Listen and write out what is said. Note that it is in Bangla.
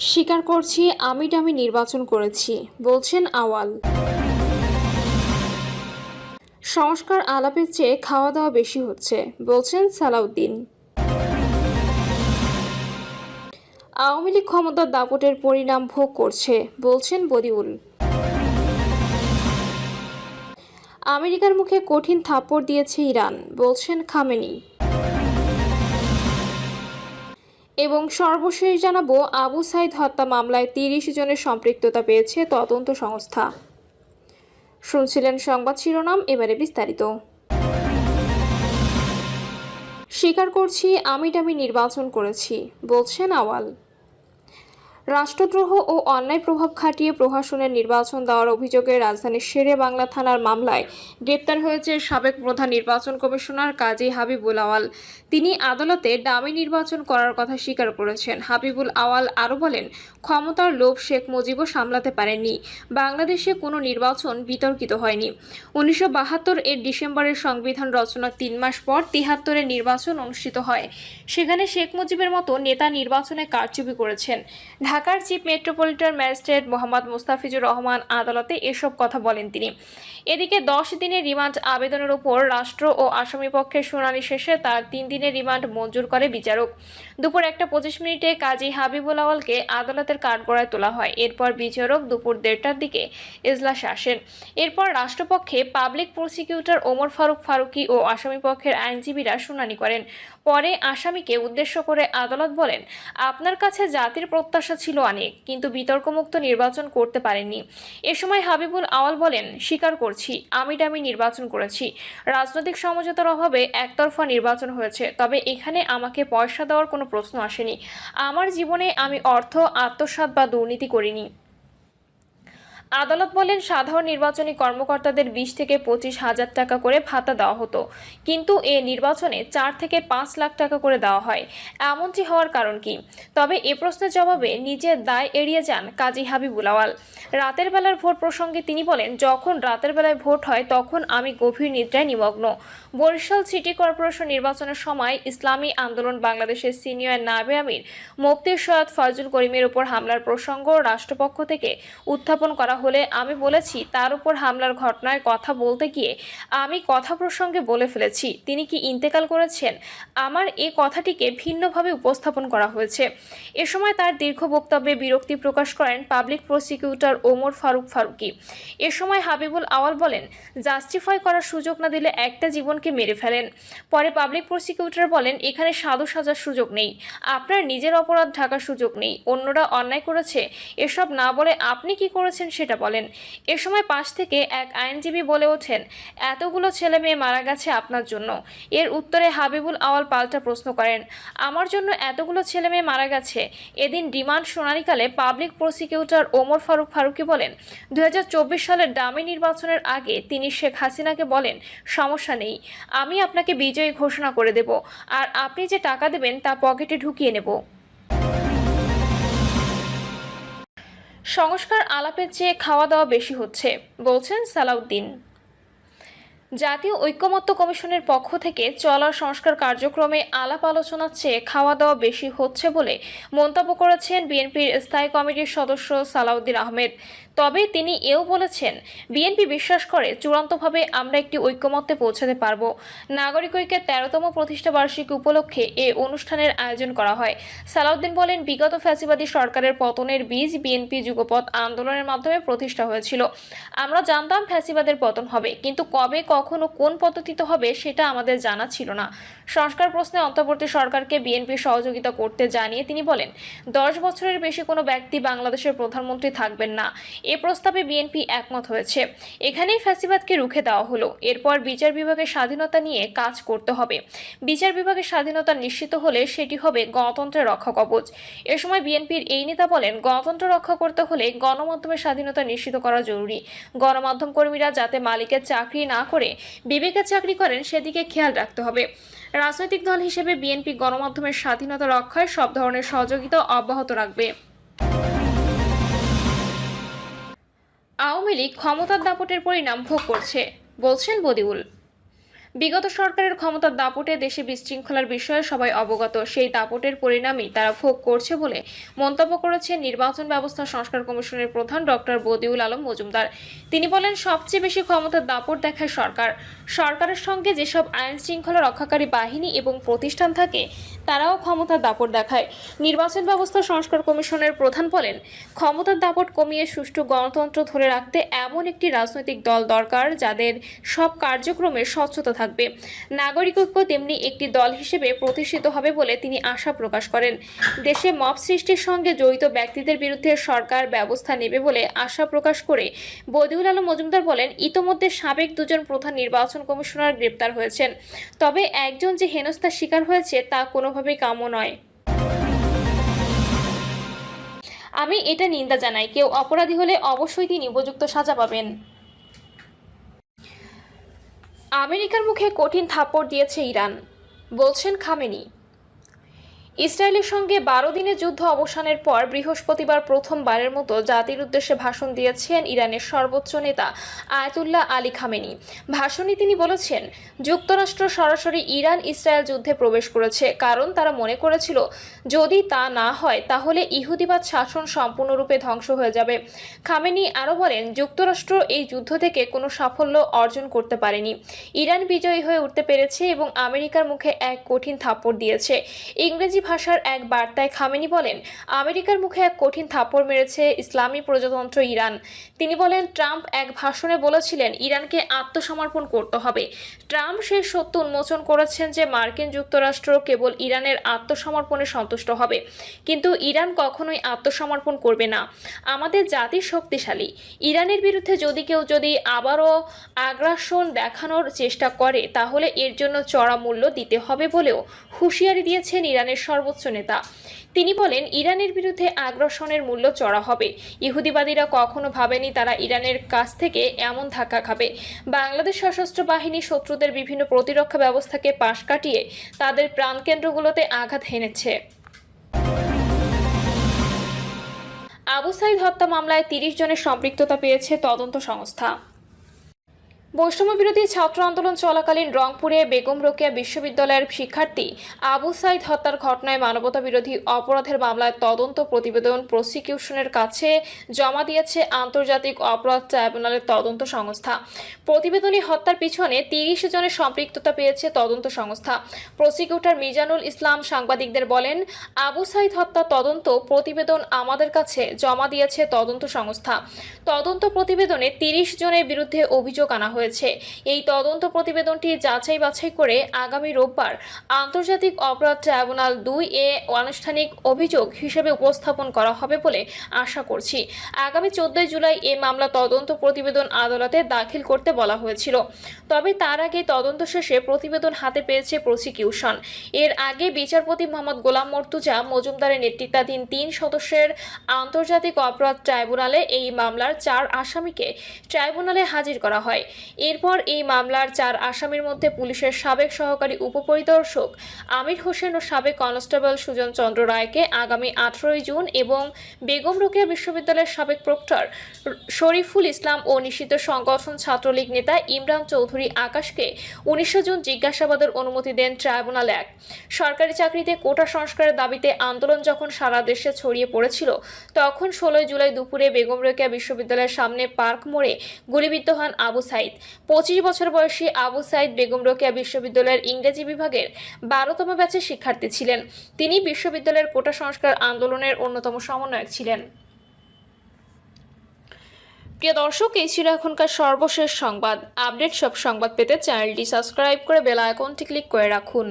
স্বীকার করছি আমি ডামি নির্বাচন করেছি, বলছেন আওয়াল। সংস্কার আলাপের চেয়ে খাওয়া দাওয়া বেশি হচ্ছে, বলছেন সালাউদ্দিন। আওয়ামী লীগ ক্ষমতার দাপটের পরিণাম ভোগ করছে, বলছেন বদিউল। আমেরিকার মুখে কঠিন থাপ্পড় দিয়েছে ইরান, বলছেন খামেনি। এবং সর্বশেষ জানাবো, আবু সাইদ হত্যা মামলায় ৩০ জনের সম্পৃক্ততা পেয়েছে তদন্ত সংস্থা। শুনছিলেন সংবাদ শিরোনাম, এবারে বিস্তারিত। স্বীকার করছি আমি ডামি নির্বাচন করেছি, বলছেন আওয়াল। রাষ্ট্রদ্রোহ ও অন্যায় প্রভাব খাটিয়ে প্রহসনের নির্বাচন দেওয়ার অভিযোগে রাজধানীর শেরে বাংলা থানার মামলায় গ্রেপ্তার হয়েছে সাবেক প্রধান নির্বাচন কমিশনার কাজী হাবিবুল আওয়াল। তিনি আদালতে ডামি নির্বাচন করার কথা স্বীকার করেছেন। হাবিবুল আওয়াল আরও বলেন, ক্ষমতার লোভ শেখ মুজিবও সামলাতে পারেননি। বাংলাদেশে কোনো নির্বাচন বিতর্কিত হয়নি। 1972 এর ডিসেম্বরের সংবিধান রচনার 3 মাস পর 73-এর নির্বাচন অনুষ্ঠিত হয়। সেখানে শেখ মুজিবের মতো নেতা নির্বাচনে কারচুপি করেছেন। ঢাকার chief metropolitan magistrate Mohammad Mustafizur Rahman আদালতে এসব কথা বলেন তিনি। এদিকে 10 দিনের রিমান্ড আবেদনের উপর রাষ্ট্র ও আসামি পক্ষের শুনানি শেষে তার 3 দিনের রিমান্ড মঞ্জুর করে বিচারক। দুপুর 1:25 কাজী হাবিবুল আওয়ালকে আদালতের কাঠগড়ায় তোলা হয়। এরপর বিচারক দুপুর 1:30টার দিকে এজলাসে আসেন। এরপর রাষ্ট্রপক্ষে পাবলিক প্রসিকিউটর ওমর ফারুক ফারুকী ও আসামি পক্ষের আইনজীবীরা শুনানি করেন। পরে আসামিকে উদ্দেশ্য করে আদালত বলেন, আপনার কাছে জাতির প্রত্যাশা ছিল অনেক, কিন্তু বিতর্কমুক্ত নির্বাচন করতে পারেননি। এ সময় হাবিবুল আওয়াল বলেন, স্বীকার করছি আমি ডামি নির্বাচন করেছি। রাজনৈতিক সমঝোতার অভাবে একতরফা নির্বাচন হয়েছে, তবে এখানে আমাকে পয়সা দেওয়ার কোনো প্রশ্ন আসেনি। আমার জীবনে আমি অর্থ আত্মসাৎ বা দুর্নীতি করিনি। আদালত বলেন, সাধারণ নির্বাচনী কর্মকর্তাদের 20 থেকে 25,000 টাকা করে ভাতা দেওয়া হতো, কিন্তু এ নির্বাচনে 4 থেকে 5 লাখ টাকা করে দেওয়া হয়। এমনটি হওয়ার কারণ কি? তবে এ প্রশ্নের জবাবে নিজের দায় এড়িয়ে যান কাজী হাবিবুল আওয়াল। রাতের বেলার ভোট প্রসঙ্গে তিনি বলেন, যখন রাতের বেলায় ভোট হয় তখন আমি গভীর নিদ্রায় নিমগ্ন। বরিশাল সিটি কর্পোরেশন নির্বাচনের সময় ইসলামী আন্দোলন বাংলাদেশের সিনিয়র নায়েবে আমির মুফতি সৈয়দ ফয়জুল করিমের উপর হামলার প্রসঙ্গ রাষ্ট্রপক্ষ থেকে উত্থাপন করা হলে আমি বলেছি, তার উপর হামলার ঘটনায় কথা বলতে গিয়ে আমি কথা প্রসঙ্গে বলে ফেলেছি, তিনি কি ইন্তেকাল করেছেন? আমার এই কথাটিকে ভিন্নভাবে উপস্থাপন করা হয়েছে। এ সময় তার দীর্ঘ বক্তব্যে বিরক্তি প্রকাশ করেন পাবলিক প্রসিকিউটর ওমর ফারুক ফারুকী। এ সময় হাবিবুল আওয়াল বলেন, জাস্টিফাই করার সুযোগ না দিলে একটা জীবনকে মেরে ফেলেন। পরে পাবলিক প্রসিকিউটর বলেন, এখানে সাধু সাজার সুযোগ নেই, আপনার নিজের অপরাধ ঢাকার সুযোগ নেই, অন্যরা অন্যায় করেছে এসব না বলে আপনি কি করেছেন সেটা বলেন। এ সময় পাশ থেকে এক আইনজীবী বলে ওঠেন, এতগুলো ছেলে মেয়ে মারা গেছে আপনার জন্য। এর উত্তরে হাবিবুল আওয়াল পাল্টা প্রশ্ন করেন, আমার জন্য এতগুলো ছেলে মেয়ে মারা গেছে? এদিন রিমান্ড শুনানিকালে পাবলিক প্রসিকিউটর ওমর ফারুক ফারুকী বলেন, 2024 সালের ডামি নির্বাচনের আগে তিনি শেখ হাসিনাকে বলেন, সমস্যা নেই, আমি আপনাকে বিজয়ী ঘোষণা করে দেব, আর আপনি যে টাকা দেবেন তা পকেটে ঢুকিয়ে নেব। সংস্কার আলাপের চেয়ে খাওয়া দাওয়া বেশি হচ্ছে, বলছেন সালাউদ্দিন। জাতীয় ঐকমত্য কমিশনের পক্ষ থেকে চলা সংস্কার কার্যক্রমে আলাপ আলোচনার চেয়ে খাওয়া দাওয়া বেশি হচ্ছে বলে মন্তব্য করেছেন বিএনপির স্থায়ী কমিটির সদস্য সালাউদ্দিন আহমেদ। তবে তিনি এও বলেছেন, বিএনপি বিশ্বাস করে চূড়ান্তভাবে আমরা একটি ঐকমত্যে পৌঁছাতে পারব। নাগরিক ঐক্যের 13তম প্রতিষ্ঠা বার্ষিকী উপলক্ষে এ অনুষ্ঠানের আয়োজন করা হয়। সালাউদ্দিন বলেন, বিগত ফ্যাসিবাদী সরকারের পতনের বীজ বিএনপি যুগপৎ আন্দোলনের মাধ্যমে প্রতিষ্ঠা হয়েছিল। আমরা জানতাম ফ্যাসিবাদের পতন হবে, কিন্তু কবে, কখন ও কোন পদ্ধতিতে হবে সেটা আমাদের জানা ছিল না। সংস্কার প্রশ্নে অন্তর্বর্তী সরকারকে বিএনপি সহযোগিতা করতে জানিয়ে তিনি বলেন, 10 বছরের বেশি কোনো ব্যক্তি বাংলাদেশের প্রধানমন্ত্রী থাকবেন না। এ প্রস্তাবে বিএনপি একমত হয়েছে। এখানেই ফ্যাসিবাদকে রুখে দেওয়া হলো। এরপর বিচার বিভাগের স্বাধীনতা নিয়ে কাজ করতে হবে। বিচার বিভাগের স্বাধীনতা নিশ্চিত হলে সেটি হবে গণতন্ত্রের রক্ষা কবচ। এ সময় বিএনপির এই নেতা বলেন, গণতন্ত্র রক্ষা করতে হলে গণমাধ্যমের স্বাধীনতা নিশ্চিত করা জরুরি। গণমাধ্যম কর্মীরা যাতে মালিকের চাকরি না করে বিবেকের চাকরি করেন সেদিকে খেয়াল রাখতে হবে। রাজনৈতিক দল হিসেবে বিএনপি গণমাধ্যমের স্বাধীনতা রক্ষায় সব ধরনের সহযোগিতা অব্যাহত রাখবে। আওয়ামী লীগ ক্ষমতার দাপটের পরিণাম ভোগ করছে, বলছেন বদিউল। বিগত সরকারের ক্ষমতার দাপটে দেশে বিশৃঙ্খলার বিষয়ে সবাই অবগত, সেই দাপটের পরিণামই তারা ভোগ করছে বলে মন্তব্য করেছেন নির্বাচন ব্যবস্থা সংস্কার কমিশনের প্রধান ডক্টর বদিউল আলম মজুমদার। তিনি বলেন, সবচেয়ে বেশি ক্ষমতার দাপট দেখায় সরকারের সঙ্গে যেসব আইন শৃঙ্খলা রক্ষাকারী বাহিনী এবং প্রতিষ্ঠান থাকে তারাও ক্ষমতার দাপট দেখায়। নির্বাচন ব্যবস্থা সংস্কার কমিশনের প্রধান বলেন, ক্ষমতার দাপট কমিয়ে সুষ্ঠু গণতন্ত্র ধরে রাখতে এমন একটি রাজনৈতিক দল দরকার যাদের সব কার্যক্রমে স্বচ্ছতা থাকবে। নাগরিক ঐক্য তেমনি একটি দল হিসেবে প্রতিষ্ঠিত হবে বলে তিনি আশা প্রকাশ করেন। দেশে মব সৃষ্টির সঙ্গে জড়িত ব্যক্তিদের বিরুদ্ধে সরকার ব্যবস্থা নেবে বলে আশা প্রকাশ করে বদিউল আলম মজুমদার বলেন, ইতোমধ্যে সাবেক দুজন প্রধান নির্বাচন কমিশনার গ্রেপ্তার হয়েছেন, তবে একজন যে হেনস্থার শিকার হয়েছে তা কোনোভাবেই কাম্য নয়। আমি এটা নিন্দা জানাই, কেউ অপরাধী হলে অবশ্যই তিনি উপযুক্ত সাজা পাবেন। আমেরিকার মুখে কঠিন থাপ্পড় দিয়েছে ইরান, বলছেন খামেনি। ইসরায়েলের সঙ্গে 12 দিনের যুদ্ধ অবসানের পর বৃহস্পতিবার প্রথমবারের মতো জাতির উদ্দেশ্যে ভাষণ দিয়েছেন ইরানের সর্বোচ্চ নেতা আয়াতুল্লাহ আলী খামেনি। ভাষণে তিনি বলেছেন, যুক্তরাষ্ট্র সরাসরি ইরান ইসরায়েল যুদ্ধে প্রবেশ করেছে, কারণ তারা মনে করেছিল যদি তা না হয় তাহলে ইহুদিবাদ শাসন সম্পূর্ণরূপে ধ্বংস হয়ে যাবে। খামেনি আরও বলেন, যুক্তরাষ্ট্র এই যুদ্ধ থেকে কোনো সাফল্য অর্জন করতে পারেনি। ইরান বিজয়ী হয়ে উঠতে পেরেছে এবং আমেরিকার মুখে এক কঠিন থাপ্পড় দিয়েছে। ইংরেজি ভাষার এক বার্তায় খামেনি বলেন, আমেরিকার মুখে এক কঠিন থাপ্পড় মেরেছে ইসলামী প্রজাতন্ত্র ইরান। তিনি বলেন, ট্রাম্প এক ভাষণে বলেছিলেন ইরানকে আত্মসমর্পণ করতে হবে। ট্রাম্প সেই সত্য উন্মোচন করেছেন যে মার্কিন যুক্তরাষ্ট্র কেবল ইরানের আত্মসমর্পণে সন্তুষ্ট হবে, কিন্তু ইরান কখনোই আত্মসমর্পণ করবে না। আমাদের জাতি শক্তিশালী। ইরানের বিরুদ্ধে কেউ আবারও আগ্রাসন দেখানোর চেষ্টা করে তাহলে এর জন্য চড়া মূল্য দিতে হবে বলেও হুঁশিয়ারি দিয়েছেন ইরানের সর্বোচ্চ নেতা। তিনি বলেন, ইরানের বিরুদ্ধে আগ্রাসনের মূল্য চড়া হবে। ইহুদিবাদীরা কখনো ভাবেনি তারা ইরানের কাছ থেকে এমন ধাক্কা খাবে। বাংলাদেশ সশস্ত্র বাহিনী শত্রুদের বিভিন্ন প্রতিরক্ষা ব্যবস্থাকে পাশ কাটিয়ে তাদের প্রাণকেন্দ্রগুলোতে আঘাত হেনেছে। আবু সাইদ হত্যা মামলায় 30 জনের সম্পৃক্ততা পেয়েছে তদন্ত সংস্থা। বৈষম্য বিরোধী ছাত্র আন্দোলন চলাকালীন রংপুরে বেগম রোকেয়া বিশ্ববিদ্যালয়ের শিক্ষার্থী আবু সাইদ হত্যার ঘটনায় মানবতা বিরোধী অপরাধের মামলায় তদন্ত প্রতিবেদন প্রসিকিউশনের কাছে জমা দিয়েছে আন্তর্জাতিক অপরাধ ট্রাইব্যুনালের তদন্ত সংস্থা। প্রতিবেদনে হত্যার পিছনে 30 জনের সম্পৃক্ততা পেয়েছে তদন্ত সংস্থা। প্রসিকিউটর মিজানুল ইসলাম সাংবাদিকদের বলেন, আবু সাইদ হত্যা তদন্ত প্রতিবেদন আমাদের কাছে জমা দিয়েছে তদন্ত সংস্থা। তদন্ত প্রতিবেদনে 30 জনের বিরুদ্ধে অভিযোগ আনা হয়েছে। এই তদন্ত প্রতিবেদনটি যাচাই বাছাই করে আগামী রোববার আন্তর্জাতিক অপরাধ ট্রাইব্যুনাল 2 আনুষ্ঠানিক অভিযোগ হিসেবে উপস্থাপন করা হবে বলে আশা করছি। আগামী 14 জুলাই এই মামলা তদন্ত প্রতিবেদন আদালতে দাখিল করতে বলা হয়েছিল, তবে তার আগে তদন্ত শেষে প্রতিবেদন হাতে পেয়েছে প্রসিকিউশন। এর আগে বিচারপতি মোহাম্মদ গোলাম মর্তুজা মজুমদারের নেতৃত্বাধীন 3 সদস্যের আন্তর্জাতিক অপরাধ ট্রাইব্যুনালে এই মামলার 4 আসামিকে ট্রাইব্যুনালে হাজির করা হয়। এরপর এই মামলার 4 আসামির মধ্যে পুলিশের সাবেক সহকারী উপপরিদর্শক আমির হোসেন ও সাবেক কনস্টেবল সুজন চন্দ্র রায়কে আগামী 18 জুন এবং বেগম রোকেয়া বিশ্ববিদ্যালয়ের সাবেক প্রক্টর শরীফুল ইসলাম ও নিষিদ্ধ সংগঠন ছাত্রলীগ নেতা ইমরান চৌধুরী আকাশকে 19 জুন জিজ্ঞাসাবাদের অনুমতি দেন ট্রাইব্যুনাল 1। সরকারি চাকরিতে কোটা সংস্কারের দাবিতে আন্দোলন যখন সারা দেশে ছড়িয়ে পড়েছিল, তখন 16 জুলাই দুপুরে বেগম রোকেয়া বিশ্ববিদ্যালয়ের সামনে পার্ক মোড়ে গুলিবিদ্ধ হন আবু সাইদ। 25 বছর বয়সী আবু সাইদ বেগম রোকেয়া বিশ্ববিদ্যালয়ের ইংরেজি বিভাগের 12তম ব্যাচের শিক্ষার্থী ছিলেন। তিনি বিশ্ববিদ্যালয়ের কোটা সংস্কার আন্দোলনের অন্যতম সমন্বয়ক ছিলেন। প্রিয় দর্শক, এই ছিল এখনকার সর্বশেষ সংবাদ। আপডেট সব সংবাদ পেতে চ্যানেলটি সাবস্ক্রাইব করে বেল আইকনটি ক্লিক করে রাখুন।